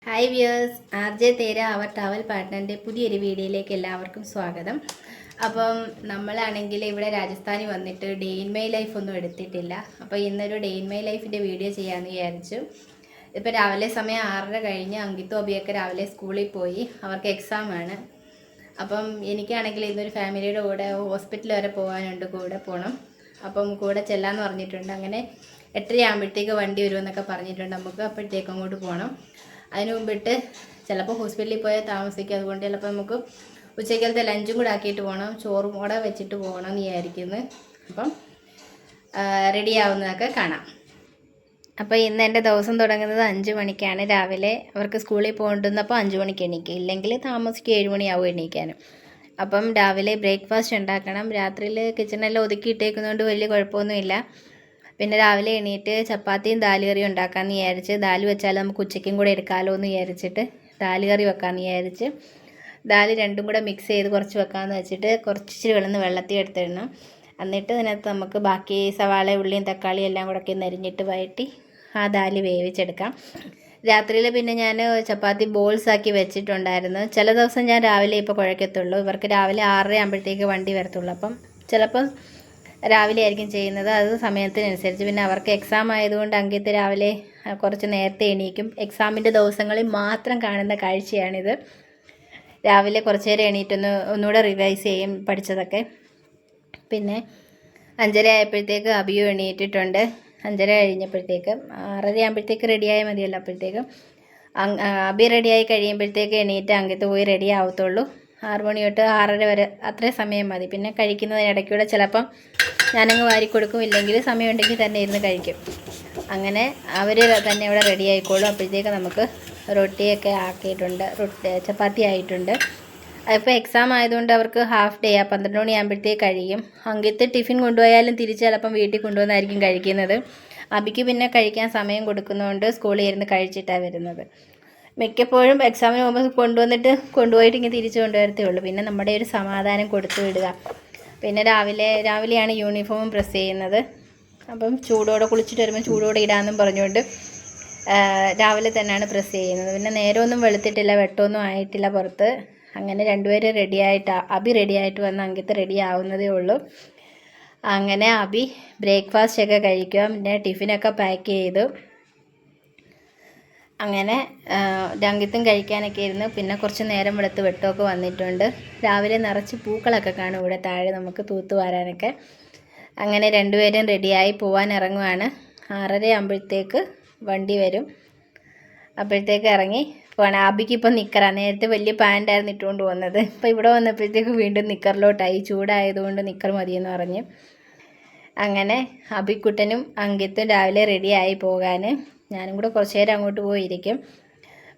Hi viewers, RJ തേര അവർ travel പാർട്ട്ണറിൻ്റെ പുതിയൊരു വീഡിയോയിലേക്ക് എല്ലാവർക്കും സ്വാഗതം. അപ്പം നമ്മളാണെങ്കിൽ ഇവിടെ രാജസ്ഥാനിൽ വന്നിട്ട് ഡേ ഇൻ മൈ ലൈഫ് ഒന്നും എടുത്തിട്ടില്ല. അപ്പോൾ ഇന്നൊരു ഡേ ഇൻ മൈ ലൈഫിൻ്റെ വീഡിയോ ചെയ്യാമെന്ന് വിചാരിച്ചു. ഇപ്പോൾ രാവിലെ സമയം 6:30 കഴിഞ്ഞ് അങ്കിത്തും അബിയൊക്കെ രാവിലെ സ്കൂളിൽ പോയി, അവർക്ക് എക്സാമാണ്. അപ്പം എനിക്കാണെങ്കിൽ ഇന്നൊരു ഫാമിലിയുടെ കൂടെ ഹോസ്പിറ്റൽ വരെ പോകാനുണ്ട്, കൂടെ പോകണം. അപ്പം കൂടെ ചെല്ലാമെന്ന് പറഞ്ഞിട്ടുണ്ട്. അങ്ങനെ 8:30 ആകുമ്പോഴത്തേക്ക് വണ്ടി വരുമെന്നൊക്കെ പറഞ്ഞിട്ടുണ്ട്. നമുക്ക് അപ്പോഴത്തേക്ക് അങ്ങോട്ട് പോകണം. അതിന് മുമ്പിട്ട് ചിലപ്പോൾ ഹോസ്പിറ്റലിൽ പോയാൽ താമസിക്കും. അതുകൊണ്ട് ചിലപ്പോൾ നമുക്ക് ഉച്ചയ്ക്കലത്തെ ലഞ്ചും കൂടെ ആക്കിയിട്ട് പോകണം, ചോറും കൂടെ വെച്ചിട്ട് പോകണം എന്ന് വിചാരിക്കുന്നു. അപ്പം റെഡി ആവുന്നതൊക്കെ കാണാം. അപ്പോൾ ഇന്ന് എൻ്റെ ദിവസം തുടങ്ങുന്നത് 5 മണിക്കാണ് രാവിലെ. അവർക്ക് സ്കൂളിൽ പോകേണ്ടുന്നപ്പോൾ 5 മണിക്ക് എണീക്കും, ഇല്ലെങ്കിൽ താമസിക്കും 7 മണിയാവും എണീക്കാനും. അപ്പം രാവിലെ ബ്രേക്ക്ഫാസ്റ്റ് ഉണ്ടാക്കണം. രാത്രിയിൽ കിച്ചണെല്ലാം ഒതുക്കിയിട്ടേക്കുന്നതുകൊണ്ട് വലിയ കുഴപ്പമൊന്നുമില്ല. പിന്നെ രാവിലെ എണീറ്റ് ചപ്പാത്തിയും ദാല് കറിയും ഉണ്ടാക്കാമെന്ന് വിചാരിച്ച്, ദാല് വെച്ചാൽ നമുക്ക് ഉച്ചയ്ക്കും കൂടെ എടുക്കാമല്ലോ എന്ന് വിചാരിച്ചിട്ട് ദാല് കറി വെക്കാമെന്ന് വിചാരിച്ച് ദാല് രണ്ടും കൂടെ മിക്സ് ചെയ്ത് കുറച്ച് വെക്കാമെന്ന് വെച്ചിട്ട് കുറച്ചിരി വെള്ളത്തിൽ എടുത്തിടണം. എന്നിട്ട് അതിനകത്ത് നമുക്ക് ബാക്കി സവാള, ഉള്ളിയും തക്കാളിയും എല്ലാം കൂടെ ഒക്കെ നരിഞ്ഞിട്ട് വഴറ്റി ആ ദാല് വേവിച്ചെടുക്കാം. രാത്രിയിൽ പിന്നെ ഞാൻ ചപ്പാത്തി ബോൾസ് ആക്കി വെച്ചിട്ടുണ്ടായിരുന്നു. ചില ദിവസം ഞാൻ രാവിലെ ഇപ്പോൾ കുഴക്കത്തുള്ളൂ. ഇവർക്ക് രാവിലെ 6:30 ആകുമ്പോഴത്തേക്ക് വണ്ടി വരത്തുള്ളൂ. അപ്പം ചിലപ്പം രാവിലെ ആയിരിക്കും ചെയ്യുന്നത്, അത് സമയത്തിനനുസരിച്ച്. പിന്നെ അവർക്ക് എക്സാം ആയതുകൊണ്ട് അങ്കിത്ത് രാവിലെ കുറച്ച് നേരത്തെ എണീക്കും. എക്സാമിൻ്റെ ദിവസങ്ങളിൽ മാത്രം കാണുന്ന കാഴ്ചയാണിത്. രാവിലെ കുറച്ച് നേരം ഒന്നുകൂടെ റിവൈസ് ചെയ്യും പഠിച്ചതൊക്കെ. പിന്നെ 5:30 ആയപ്പോഴത്തേക്ക് അബിയും എണീറ്റിട്ടുണ്ട്. 5:30 കഴിഞ്ഞപ്പോഴത്തേക്ക് 6:30 ആകുമ്പോഴത്തേക്ക് റെഡിയായാൽ മതിയല്ലോ. അപ്പോഴത്തേക്കും അബി റെഡിയായി കഴിയുമ്പോഴത്തേക്ക് എണീറ്റ് അങ്കിത്ത് പോയി റെഡി ആവത്തുള്ളൂ. 6 മണി തൊട്ട് 6:30 വരെ അത്രയും സമയം മതി. പിന്നെ കഴിക്കുന്നതിനിടയ്ക്കൂടെ ചിലപ്പം ഞാനങ്ങ് വാരി കൊടുക്കും, ഇല്ലെങ്കിൽ സമയമുണ്ടെങ്കിൽ തന്നെ ഇരുന്ന് കഴിക്കും. അങ്ങനെ അവർ തന്നെ ഇവിടെ റെഡി ആയിക്കോളും. അപ്പോഴത്തേക്ക് നമുക്ക് റൊട്ടിയൊക്കെ ആക്കിയിട്ടുണ്ട്, ചപ്പാത്തി ആയിട്ടുണ്ട്. അതിപ്പോൾ എക്സാം ആയതുകൊണ്ട് അവർക്ക് ഹാഫ് ഡേ 12 മണിയാകുമ്പോഴത്തേക്ക് കഴിയും. അങ്കിത്ത് ടിഫിൻ കൊണ്ടുപോയാലും തിരിച്ച് ചിലപ്പം വീട്ടിൽ കൊണ്ടുവന്നായിരിക്കും കഴിക്കുന്നത്. അബിക്ക് പിന്നെ കഴിക്കാൻ സമയം കൊടുക്കുന്നതുകൊണ്ട് സ്കൂളിൽ ഇരുന്ന് കഴിച്ചിട്ടാണ് വരുന്നത്. മിക്കപ്പോഴും എക്സാമിന് പോകുമ്പോൾ കൊണ്ടുപോയിട്ട് ഇങ്ങനെ തിരിച്ചു കൊണ്ടുവരത്തേ ഉള്ളൂ. പിന്നെ നമ്മുടെ ഒരു സമാധാനം കൊടുത്തു വിടുക. പിന്നെ രാവിലെയാണ് യൂണിഫോമും പ്രസ് ചെയ്യുന്നത്. അപ്പം ചൂടോടെ കുളിച്ചിട്ട് വരുമ്പോൾ ചൂടോടെ ഇടാമെന്നും പറഞ്ഞുകൊണ്ട് രാവിലെ തന്നെയാണ് പ്രസ് ചെയ്യുന്നത്. പിന്നെ നേരമൊന്നും വെളുത്തിട്ടില്ല, വെട്ടമൊന്നും ആയിട്ടില്ല പുറത്ത്. അങ്ങനെ രണ്ടുപേരും അബി റെഡിയായിട്ട് വന്ന് അങ്കിത്ത് റെഡി ആവുന്നതേ ഉള്ളൂ. അങ്ങനെ അബി ബ്രേക്ക്ഫാസ്റ്റൊക്കെ കഴിക്കുക, പിന്നെ ടിഫിനൊക്കെ പാക്ക് ചെയ്തു. അങ്ങനെ അങ്കിത്തും കഴിക്കാനൊക്കെ ഇരുന്ന്. പിന്നെ കുറച്ച് നേരം വെളുത്ത് വെട്ടമൊക്കെ വന്നിട്ടുണ്ട്. രാവിലെ നിറച്ച് പൂക്കളൊക്കെ കാണും ഇവിടെ താഴെ, നമുക്ക് തൂത്ത് വാരാനൊക്കെ. അങ്ങനെ രണ്ടുപേരും റെഡിയായി പോകാൻ ഇറങ്ങുവാണ്. 6:30 ആകുമ്പോഴത്തേക്ക് വണ്ടി വരും. അപ്പോഴത്തേക്ക് ഇറങ്ങി പോകണം. അബിക്ക് ഇപ്പം നിക്കറാണ്. നേരത്തെ വലിയ പാൻറ്റായിരുന്നു ഇട്ടുകൊണ്ട് പോകുന്നത്. ഇപ്പോൾ ഇവിടെ വന്നപ്പോഴത്തേക്ക് വീണ്ടും നിക്കറിലോട്ടായി. ചൂടായതുകൊണ്ട് നിക്കർ മതിയെന്ന് പറഞ്ഞ്. അങ്ങനെ അബിക്കുട്ടനും അങ്കിത്തും രാവിലെ റെഡിയായി പോകാൻ. ഞാനും കൂടെ കുറച്ച് നേരം അങ്ങോട്ട് പോയിരിക്കും.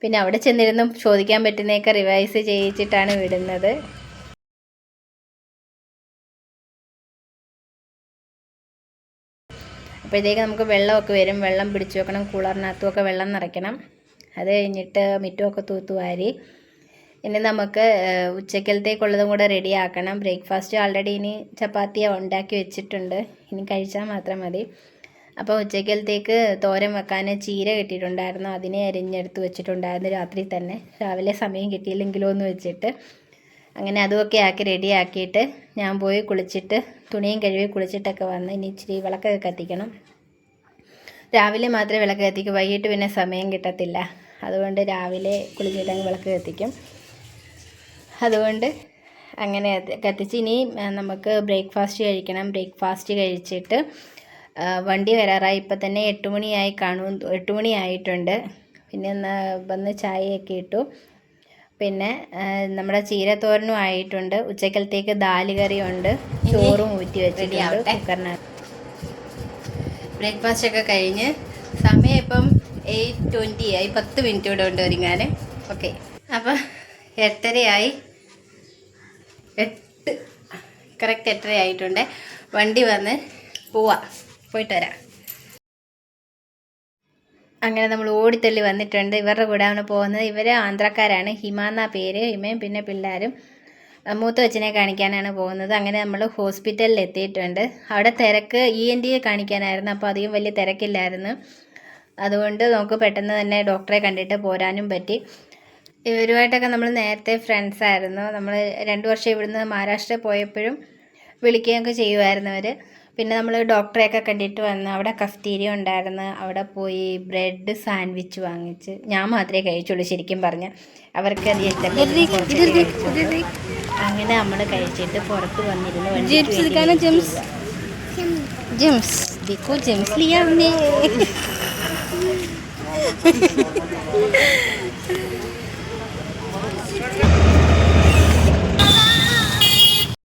പിന്നെ അവിടെ ചെന്നിരുന്നും ചോദിക്കാൻ പറ്റുന്നതൊക്കെ റിവൈസ് ചെയ്യിച്ചിട്ടാണ് വിടുന്നത്. അപ്പോഴത്തേക്ക് നമുക്ക് വെള്ളമൊക്കെ വരും. വെള്ളം പിടിച്ചു വെക്കണം, കൂളറിനകത്തുമൊക്കെ വെള്ളം നിറയ്ക്കണം. അത് കഴിഞ്ഞിട്ട് മുറ്റമൊക്കെ തൂത്തുവാരി ഇനി നമുക്ക് ഉച്ചക്കലത്തേക്കുള്ളതും കൂടെ റെഡിയാക്കണം. ബ്രേക്ക്ഫാസ്റ്റ് ആൾറെഡി ഇനി ചപ്പാത്തി ഉണ്ടാക്കി വെച്ചിട്ടുണ്ട്, ഇനി കഴിച്ചാൽ മാത്രം മതി. അപ്പോൾ ഉച്ചക്കലത്തേക്ക് തോരൻ വെക്കാൻ ചീര കിട്ടിയിട്ടുണ്ടായിരുന്നു, അതിനെ അരിഞ്ഞെടുത്ത് വെച്ചിട്ടുണ്ടായിരുന്നു രാത്രി തന്നെ. രാവിലെ സമയം കിട്ടിയില്ലെങ്കിലോ എന്ന് വെച്ചിട്ട് അങ്ങനെ അതുമൊക്കെ ആക്കി റെഡിയാക്കിയിട്ട് ഞാൻ പോയി കുളിച്ചിട്ട് തുണിയും കഴുകി കുളിച്ചിട്ടൊക്കെ വന്ന് ഇനി ഇച്ചിരി വിളക്കൊക്കെ കത്തിക്കണം. രാവിലെ മാത്രമേ വിളക്ക് കത്തിക്കൂ, വൈകിട്ട് പിന്നെ സമയം കിട്ടത്തില്ല. അതുകൊണ്ട് രാവിലെ കുളിച്ചിട്ടങ്ങ് വിളക്ക് കത്തിക്കും. അതുകൊണ്ട് അങ്ങനെ കത്തിച്ച് ഇനി നമുക്ക് ബ്രേക്ക്ഫാസ്റ്റ് കഴിക്കണം. ബ്രേക്ക്ഫാസ്റ്റ് കഴിച്ചിട്ട് വണ്ടി വരാറായി. ഇപ്പം തന്നെ 8 മണിയായി കാണും, 8 മണിയായിട്ടുണ്ട്. പിന്നെ വന്ന് ചായയൊക്കെ ഇട്ടു. പിന്നെ നമ്മുടെ ചീരത്തോരനും ആയിട്ടുണ്ട്. ഉച്ചക്കലത്തേക്ക് ദാല് കറിയുണ്ട്, ചോറും ഊറ്റി വെച്ചിട്ടുണ്ട് കുക്കറിനകത്ത്. ബ്രേക്ക്ഫാസ്റ്റൊക്കെ കഴിഞ്ഞ് സമയം ഇപ്പം 8:20 ആയി. 10 മിനിറ്റ് കൂടെ ഉണ്ട് ഒരുങ്ങാൻ. ഓക്കെ, അപ്പം 8:30 കറക്റ്റ് 8:30 ആയിട്ടുണ്ട്. വണ്ടി വന്ന് പോയിട്ട് വരാം. അങ്ങനെ നമ്മൾ ഓടിത്തള്ളി വന്നിട്ടുണ്ട്. ഇവരുടെ കൂടെയാണ് പോകുന്നത്. ഇവർ ആന്ധ്രാക്കാരാണ്. ഹിമ എന്നാ പേര്. ഹിമയും പിന്നെ പിള്ളേരും മൂത്ത കൊച്ചിനെ കാണിക്കാനാണ് പോകുന്നത്. അങ്ങനെ നമ്മൾ ഹോസ്പിറ്റലിൽ എത്തിയിട്ടുണ്ട്. അവിടെ തിരക്ക് ENT കാണിക്കാനായിരുന്നു, അപ്പോൾ അധികം വലിയ തിരക്കില്ലായിരുന്നു. അതുകൊണ്ട് നമുക്ക് പെട്ടെന്ന് തന്നെ ഡോക്ടറെ കണ്ടിട്ട് പോരാനും പറ്റി. ഇവരുമായിട്ടൊക്കെ നമ്മൾ നേരത്തെ ഫ്രണ്ട്സായിരുന്നു. നമ്മൾ 2 വർഷം ഇവിടുന്ന് മഹാരാഷ്ട്രയിൽ പോയപ്പോഴും വിളിക്കുകയൊക്കെ ചെയ്യുമായിരുന്നു അവർ. പിന്നെ നമ്മൾ ഡോക്ടറെയൊക്കെ കണ്ടിട്ട് വന്ന് അവിടെ കഫ്റ്റീരിയ ഉണ്ടായിരുന്നു, അവിടെ പോയി ബ്രെഡ് സാൻഡ്വിച്ച് വാങ്ങിച്ച്. ഞാൻ മാത്രമേ കഴിച്ചുള്ളൂ ശരിക്കും പറഞ്ഞാൽ, അവർക്ക് അത് ഇഷ്ടപ്പെട്ടു. അങ്ങനെ നമ്മൾ കഴിച്ചിട്ട് പുറത്ത് വന്നിരുന്നു. ജെംസ് देखो जेम्स लिया हमने.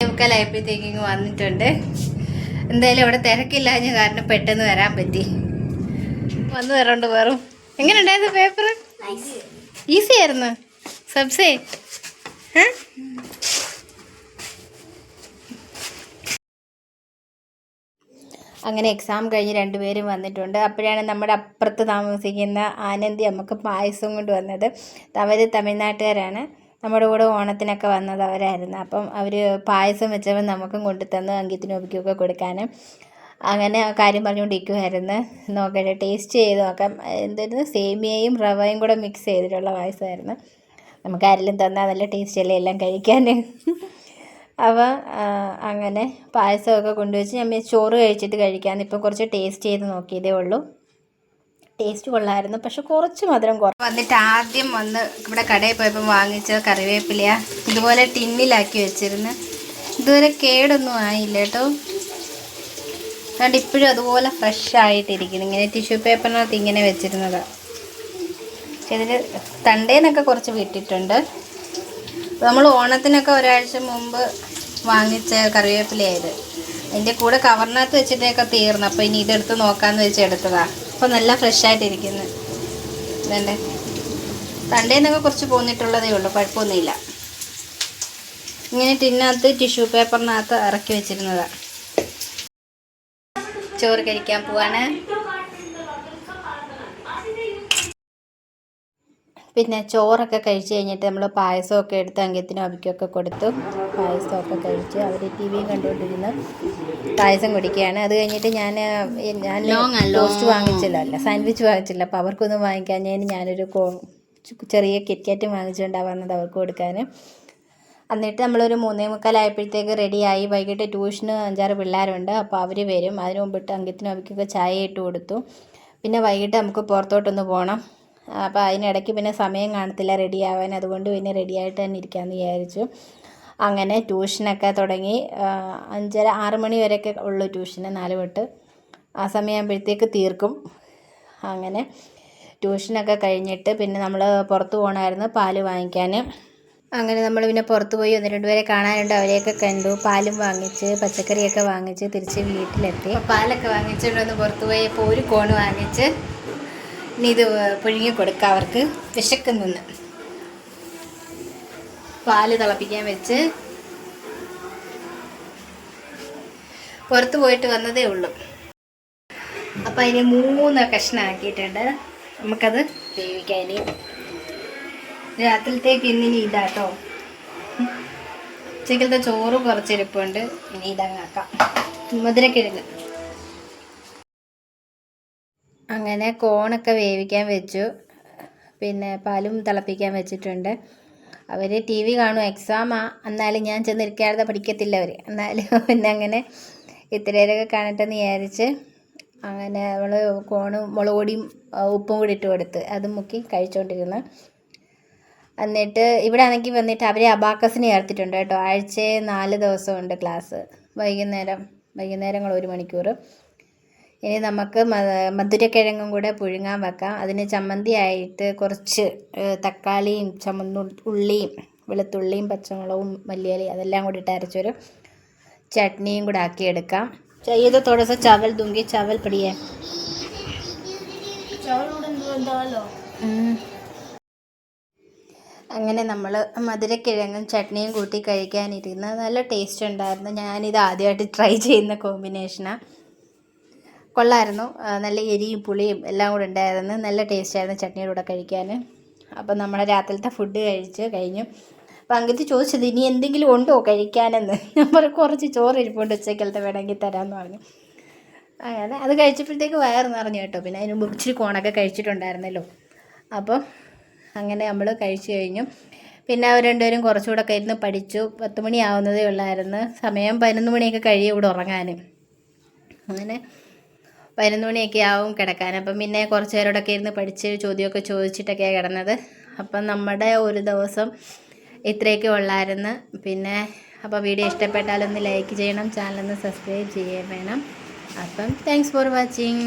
മുക്കാലായപ്പോഴത്തേക്കും വന്നിട്ടുണ്ട്. എന്തായാലും അവിടെ തിരക്കില്ലാഞ്ഞ കാരണം പെട്ടെന്ന് വരാൻ പറ്റി. വന്നു വരണ്ട് വേറും. എങ്ങനെ ഉണ്ടായിരുന്നു പേപ്പർ? ഈസി ആയിരുന്നു. സബ്സേ അങ്ങനെ എക്സാം കഴിഞ്ഞ് 2 പേരും വന്നിട്ടുണ്ട്. അപ്പോഴാണ് നമ്മുടെ അപ്പുറത്ത് താമസിക്കുന്ന ആനന്ദി അമ്മക്ക് പായസം കൊണ്ട് വന്നത്. അവർ തമിഴ്നാട്ടുകാരാണ്, നമ്മുടെ കൂടെ ഓണത്തിനൊക്കെ വന്നത് അവരായിരുന്നു. അപ്പം അവർ പായസം വെച്ചവൻ നമുക്കും കൊണ്ടു തന്ന് അങ്കിത്തിനും ഒപ്പിക്കൊക്കെ കൊടുക്കാനും. അങ്ങനെ കാര്യം പറഞ്ഞുകൊണ്ടിരിക്കുമായിരുന്നു. നോക്കട്ടെ, ടേസ്റ്റ് ചെയ്ത് നോക്കാം. എന്തായിരുന്നു, സേമിയയും റവയും കൂടെ മിക്സ് ചെയ്തിട്ടുള്ള പായസമായിരുന്നു. നമുക്ക് ആരെങ്കിലും തന്നാൽ നല്ല ടേസ്റ്റ് അല്ലേ എല്ലാം കഴിക്കാൻ. അപ്പോൾ അങ്ങനെ പായസമൊക്കെ കൊണ്ടുവച്ച് ഞാൻ ചോറ് കഴിച്ചിട്ട് കഴിക്കാമെന്ന് ഇപ്പം കുറച്ച് ടേസ്റ്റ് ചെയ്ത് നോക്കിയതേ ഉള്ളൂ. ടേസ്റ്റ് കൊള്ളായിരുന്നു, പക്ഷെ കുറച്ച് മധുരം കുറവ്. വന്നിട്ട് ആദ്യം വന്ന് ഇവിടെ കടയിൽ പോയപ്പോൾ വാങ്ങിച്ച കറിവേപ്പിലയാ ഇതുപോലെ ടിന്നിലാക്കി വെച്ചിരുന്നു. ഇതുവരെ കേടൊന്നും ആയില്ല കേട്ടോ. അതുകൊണ്ട് ഇപ്പോഴും അതുപോലെ ഫ്രഷ് ആയിട്ടിരിക്കുന്നു. ഇങ്ങനെ ടിഷ്യൂ പേപ്പറിനകത്ത് ഇങ്ങനെ വെച്ചിരുന്നതാണ്. ഇതിൽ തണ്ടേന്നൊക്കെ കുറച്ച് വിട്ടിട്ടുണ്ട്. നമ്മൾ ഓണത്തിനൊക്കെ ഒരാഴ്ച മുമ്പ് വാങ്ങിച്ച കറിവേപ്പിലയായത്. അതിൻ്റെ കൂടെ കവറിനകത്ത് വെച്ചിട്ടൊക്കെ തീർന്നു. അപ്പോൾ ഇനി ഇതെടുത്ത് നോക്കാമെന്ന് വെച്ച് എടുത്തതാണ്. അപ്പോൾ നല്ല ഫ്രഷായിട്ടിരിക്കുന്നു. ഇതല്ലേ, തണ്ടേന്നൊക്കെ കുറച്ച് പോന്നിട്ടുള്ളതേ ഉള്ളൂ, കുഴപ്പമൊന്നുമില്ല. ഇങ്ങനെ ടിന്നകത്ത് ടിഷ്യൂ പേപ്പറിനകത്ത് ഇറക്കി വെച്ചിരുന്നതാണ്. ചോറ് കഴിക്കാൻ പോവാണ്. പിന്നെ ചോറൊക്കെ കഴിച്ച് കഴിഞ്ഞിട്ട് നമ്മൾ പായസമൊക്കെ എടുത്ത് അങ്കത്തിനും അബിക്കൊക്കെ കൊടുത്തു. പായസമൊക്കെ കഴിച്ച് അവർ ടി വിയും കണ്ടുകൊണ്ടിരുന്ന് പായസം കുടിക്കുകയാണ്. അത് കഴിഞ്ഞിട്ട് ഞാൻ ടോസ്റ്റ് വാങ്ങിച്ചില്ല, സാൻഡ്വിച്ച് വാങ്ങിച്ചില്ല. അപ്പോൾ അവർക്കൊന്നും വാങ്ങിക്കാൻ ഞാനൊരു ചെറിയ കിറ്റ്കാറ്റ് വാങ്ങിച്ചുകൊണ്ടാണ് വന്നത് അവർക്ക് കൊടുക്കാൻ. എന്നിട്ട് നമ്മളൊരു 3:45 റെഡിയായി. വൈകിട്ട് ട്യൂഷന് 5-6 പിള്ളേരുണ്ട്, അപ്പോൾ അവർ വരും. അതിന് മുമ്പിട്ട് അങ്കത്തിനും അബിക്കൊക്കെ ചായ ഇട്ട് കൊടുത്തു. പിന്നെ വൈകിട്ട് നമുക്ക് പുറത്തോട്ടൊന്ന് പോകണം. അപ്പോൾ അതിനിടയ്ക്ക് പിന്നെ സമയം കാണത്തില്ല റെഡിയാവാൻ. അതുകൊണ്ട് പിന്നെ റെഡിയായിട്ട് തന്നെ ഇരിക്കാമെന്ന് വിചാരിച്ചു. അങ്ങനെ ട്യൂഷനൊക്കെ തുടങ്ങി. 5:30-6 മണി വരെയൊക്കെ ഉള്ളൂ ട്യൂഷന്, 4 തൊട്ട്. ആ സമയമാകുമ്പോഴത്തേക്ക് തീർക്കും. അങ്ങനെ ട്യൂഷനൊക്കെ കഴിഞ്ഞിട്ട് പിന്നെ നമ്മൾ പുറത്ത് പോകണമായിരുന്നു പാല് വാങ്ങിക്കാൻ. അങ്ങനെ നമ്മൾ പിന്നെ പുറത്ത് പോയി 1-2 പേരെ കാണാനുണ്ട്, അവരെയൊക്കെ കണ്ടു. പാലും വാങ്ങിച്ച് പച്ചക്കറിയൊക്കെ വാങ്ങിച്ച് തിരിച്ച് വീട്ടിലെത്തി. പാലൊക്കെ വാങ്ങിച്ചുകൊണ്ടൊന്ന് പുറത്ത് പോയി. അപ്പോൾ ഒരു കോണ് വാങ്ങിച്ച് ഇനി ഇത് പുഴുങ്ങി കൊടുക്കാം അവർക്ക്, വിശക്കുന്നെന്ന്. പാല് തിളപ്പിക്കാൻ വെച്ച് പുറത്ത് പോയിട്ട് വന്നതേ ഉള്ളൂ. അപ്പം അതിന് 3 കഷ്ണമാക്കിയിട്ടുണ്ട്. നമുക്കത് വേവിക്കാം. ഇനി രാത്രിയിലത്തേക്ക് ഇന്നിനി ഇതാട്ടോ. ഉച്ചക്കലത്തെ ചോറ് കുറച്ചിരിപ്പുണ്ട്, ഇനി ഇതങ്ങാക്കാം. മധുരക്കിഴങ്ങ്. അങ്ങനെ കോണൊക്കെ വേവിക്കാൻ വെച്ചു. പിന്നെ പാലും തിളപ്പിക്കാൻ വെച്ചിട്ടുണ്ട്. അവർ ടി വി കാണും, എക്സാമാ. എന്നാലും ഞാൻ ചെന്നിരിക്കാതെ പഠിക്കത്തില്ല അവർ. എന്നാലും പിന്നെ അങ്ങനെ ഇത്രയൊക്കെ കാണട്ടെന്ന് വിചാരിച്ച് അങ്ങനെ നമ്മൾ കോണും മുളക് പൊടിയും ഉപ്പും കൂടി ഇട്ട് കൊടുത്ത് അത് മുക്കി കഴിച്ചുകൊണ്ടിരുന്നു. എന്നിട്ട് ഇവിടെ ആണെങ്കിൽ വന്നിട്ട് അവർ അബാക്കസിന് ചേർത്തിട്ടുണ്ട് കേട്ടോ. ആഴ്ചയിൽ 4 ദിവസമുണ്ട് ക്ലാസ്. വൈകുന്നേരങ്ങൾ 1 മണിക്കൂർ. ഇനി നമുക്ക് മധുരക്കിഴങ്ങും കൂടെ പുഴുങ്ങാൻ വെക്കാം. അതിന് ചമ്മന്തി ആയിട്ട് കുറച്ച് തക്കാളിയും ഉള്ളിയും വെളുത്തുള്ളിയും പച്ചമുളകും മല്ലിയിലയും അതെല്ലാം കൂടി ഇട്ട് അരച്ചൊരു ചട്നിയും കൂടെ ആക്കിയെടുക്കാം. ചെയ്ത് തോടസം ചവൽ ദൂങ്കി, ചവൽ പിടിയേ. അങ്ങനെ നമ്മൾ മധുരക്കിഴങ്ങും ചട്നിയും കൂട്ടി കഴിക്കാനിരുന്ന് നല്ല ടേസ്റ്റ് ഉണ്ടായിരുന്നു. ഞാനിത് ആദ്യമായിട്ട് ട്രൈ ചെയ്യുന്ന കോമ്പിനേഷനാണ്. കൊള്ളായിരുന്നു. നല്ല എരിയും പുളിയും എല്ലാം കൂടെ ഉണ്ടായിരുന്നു. നല്ല ടേസ്റ്റായിരുന്നു ചട്നിയുടെ കൂടെ കഴിക്കാൻ. അപ്പം നമ്മുടെ രാത്രിയിലത്തെ ഫുഡ് കഴിഞ്ഞു. അപ്പം അങ്കിത്ത് ചോദിച്ചത് ഇനി എന്തെങ്കിലും ഉണ്ടോ കഴിക്കാനെന്ന്. ഞാൻ കുറച്ച് ചോറ് ഇരിപ്പുണ്ട്, ഉച്ചക്കലത്തെ വേണമെങ്കിൽ തരാമെന്ന് പറഞ്ഞു. അങ്ങനെ അത് കഴിച്ചപ്പോഴത്തേക്ക് വയറ് നിറഞ്ഞു കേട്ടോ. പിന്നെ അതിന് മുമ്പ് ഇച്ചിരി കോണൊക്കെ കഴിച്ചിട്ടുണ്ടായിരുന്നല്ലോ. അപ്പോൾ അങ്ങനെ നമ്മൾ കഴിച്ചു കഴിഞ്ഞു. പിന്നെ അവർ രണ്ടുപേരും കുറച്ചുകൂടെ ഒക്കെ ഇരുന്ന് പഠിച്ചു. 10 മണിയാവുന്നതേ ഉള്ളായിരുന്നു. സമയം 11 മണിയൊക്കെ കഴിയും ഇവിടെ ഉറങ്ങാൻ. അങ്ങനെ 11 മണിയൊക്കെ ആവും കിടക്കാൻ. അപ്പം പിന്നെ കുറച്ച് നേരോടൊക്കെ ഇരുന്ന് പഠിച്ച് ചോദ്യമൊക്കെ ചോദിച്ചിട്ടൊക്കെയാണ് കിടന്നത്. അപ്പം നമ്മുടെ ഒരു ദിവസം ഇത്രയൊക്കെ ഉള്ളായിരുന്നു. പിന്നെ അപ്പോൾ വീഡിയോ ഇഷ്ടപ്പെട്ടാലൊന്ന് ലൈക്ക് ചെയ്യണം, ചാനലൊന്ന് സബ്സ്ക്രൈബ് ചെയ്യുകയും വേണം. അപ്പം താങ്ക്സ് ഫോർ വാച്ചിങ്.